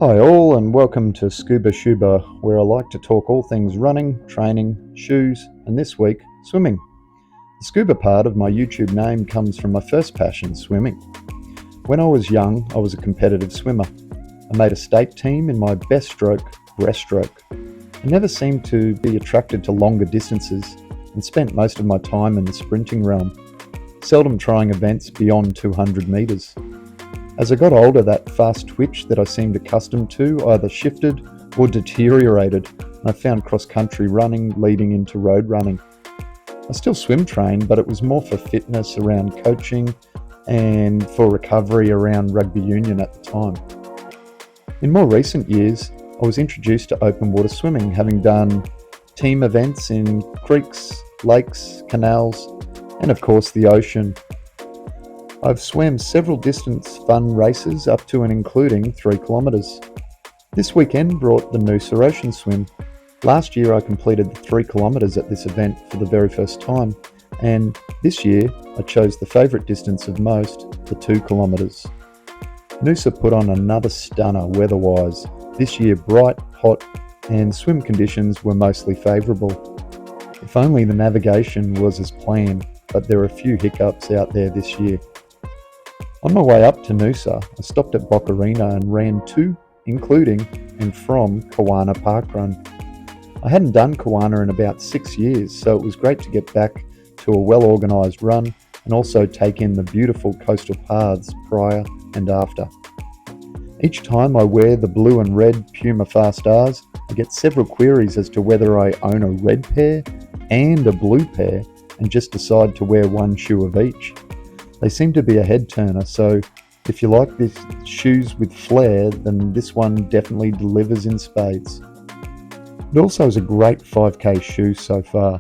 Hi all and welcome to Scuba Shuba, where I like to talk all things running, training, shoes, and this week, swimming. The scuba part of my YouTube name comes from my first passion, swimming. When I was young, I was a competitive swimmer. I made a state team in my best stroke, breaststroke. I never seemed to be attracted to longer distances and spent most of my time in the sprinting realm, seldom trying events beyond 200 metres. As I got older, that fast twitch that I seemed accustomed to either shifted or deteriorated, and I found cross-country running leading into road running. I still swim train, but it was more for fitness around coaching and for recovery around rugby union at the time. In more recent years, I was introduced to open water swimming, having done team events in creeks, lakes, canals, and of course the ocean. I've swam several distance fun races up to and including 3 kilometres. This weekend brought the Noosa ocean swim. Last year I completed the 3 kilometres at this event for the very first time, and this year I chose the favourite distance of most, the 2 kilometres. Noosa put on another stunner weather-wise. This year bright, hot, and swim conditions were mostly favourable. If only the navigation was as planned, but there are a few hiccups out there this year. On my way up to Noosa, I stopped at Bocarina and ran to, including, and from Kawana Parkrun. I hadn't done Kawana in about 6 years, so it was great to get back to a well-organised run and also take in the beautiful coastal paths prior and after. Each time I wear the blue and red Puma Fast R's, I get several queries as to whether I own a red pair and a blue pair and just decide to wear one shoe of each. They seem to be a head turner, so if you like these shoes with flair, then this one definitely delivers in spades. It also is a great 5k shoe so far.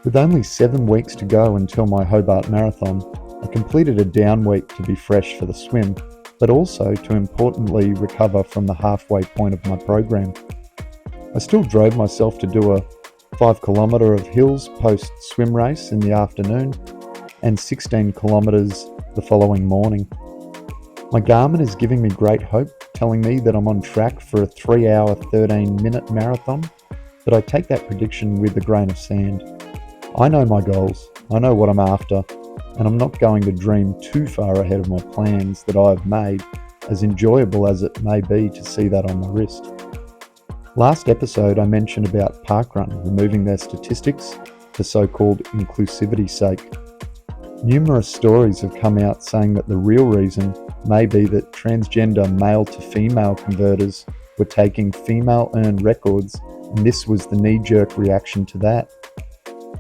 With only 7 weeks to go until my Hobart Marathon, I completed a down week to be fresh for the swim, but also to importantly recover from the halfway point of my program. I still drove myself to do a 5 kilometre of hills post swim race in the afternoon, and 16 kilometres the following morning. My Garmin is giving me great hope, telling me that I'm on track for a 3 hour 13-minute marathon, but I take that prediction with a grain of sand. I know my goals, I know what I'm after, and I'm not going to dream too far ahead of my plans that I've made, as enjoyable as it may be to see that on my wrist. Last episode I mentioned about Parkrun removing their statistics for so-called inclusivity's sake. Numerous stories have come out saying that the real reason may be that transgender male-to-female converters were taking female-earned records, and this was the knee-jerk reaction to that.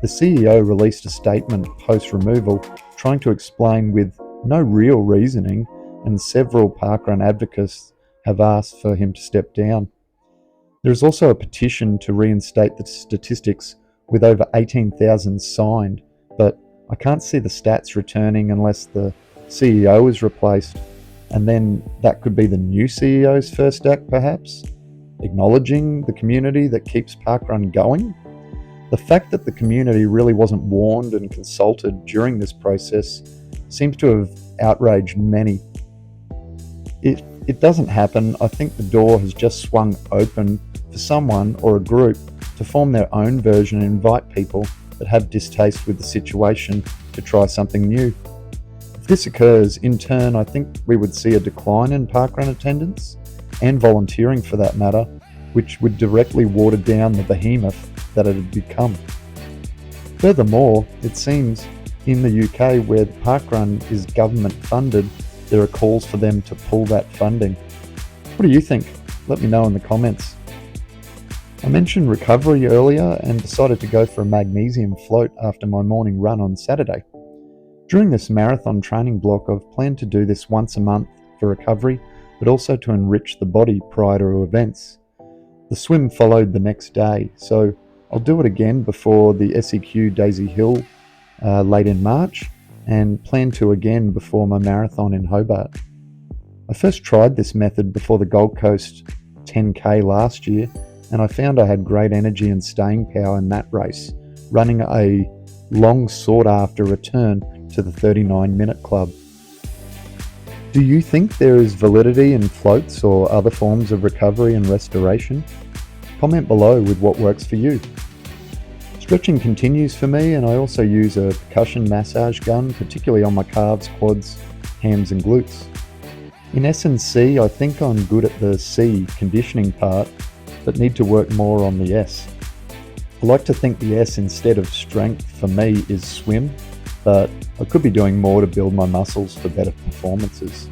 The CEO released a statement post-removal trying to explain with no real reasoning, and several parkrun advocates have asked for him to step down. There is also a petition to reinstate the statistics with over 18,000 signed, but I can't see the stats returning unless the CEO is replaced, and then that could be the new CEO's first act perhaps, acknowledging the community that keeps Parkrun going. The fact that the community really wasn't warned and consulted during this process seems to have outraged many. If it doesn't happen, I think the door has just swung open for someone or a group to form their own version and invite people that have distaste with the situation to try something new. If this occurs, in turn, I think we would see a decline in parkrun attendance and volunteering for that matter, which would directly water down the behemoth that it had become. Furthermore, it seems in the UK, where the parkrun is government funded, there are calls for them to pull that funding. What do you think? Let me know in the comments. I mentioned recovery earlier and decided to go for a magnesium float after my morning run on Saturday. During this marathon training block, I've planned to do this once a month for recovery, but also to enrich the body prior to events. The swim followed the next day, so I'll do it again before the SEQ Daisy Hill late in March, and plan to again before my marathon in Hobart. I first tried this method before the Gold Coast 10K last year, and I found I had great energy and staying power in that race, running a long sought after return to the 39-minute club. Do you think there is validity in floats or other forms of recovery and restoration? Comment below with what works for you. Stretching continues for me, and I also use a percussion massage gun, particularly on my calves, quads, hams and glutes. In S&C, I think I'm good at the C, conditioning part, but need to work more on the S. I like to think the S instead of strength for me is swim, but I could be doing more to build my muscles for better performances.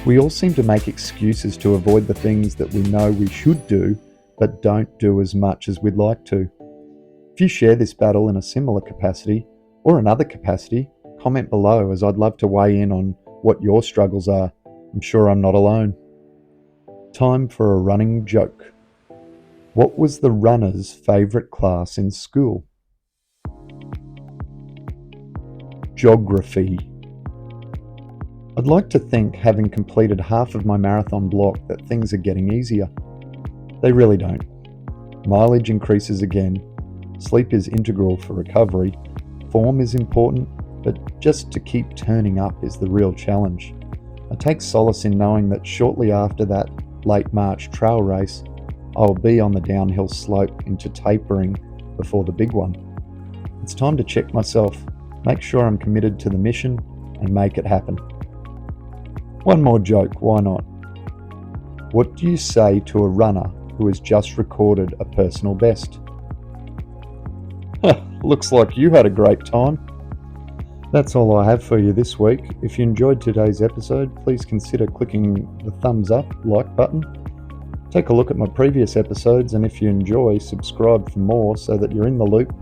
We all seem to make excuses to avoid the things that we know we should do, but don't do as much as we'd like to. If you share this battle in a similar capacity, or another capacity, comment below, as I'd love to weigh in on what your struggles are. I'm sure I'm not alone. Time for a running joke. What was the runner's favourite class in school? Geography. I'd like to think, having completed half of my marathon block, that things are getting easier. They really don't. Mileage increases again. Sleep is integral for recovery. Form is important, but just to keep turning up is the real challenge. I take solace in knowing that shortly after that late March trail race, I'll be on the downhill slope into tapering before the big one. It's time to check myself, make sure I'm committed to the mission, and make it happen. One more joke, why not? What do you say to a runner who has just recorded a personal best? Looks like you had a great time. That's all I have for you this week. If you enjoyed today's episode, please consider clicking the thumbs up, like button. Take a look at my previous episodes, and if you enjoy, subscribe for more so that you're in the loop,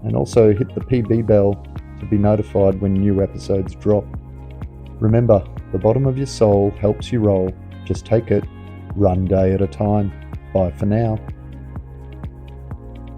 and also hit the PB bell to be notified when new episodes drop. Remember, the bottom of your soul helps you roll. Just take it, run day at a time. Bye for now.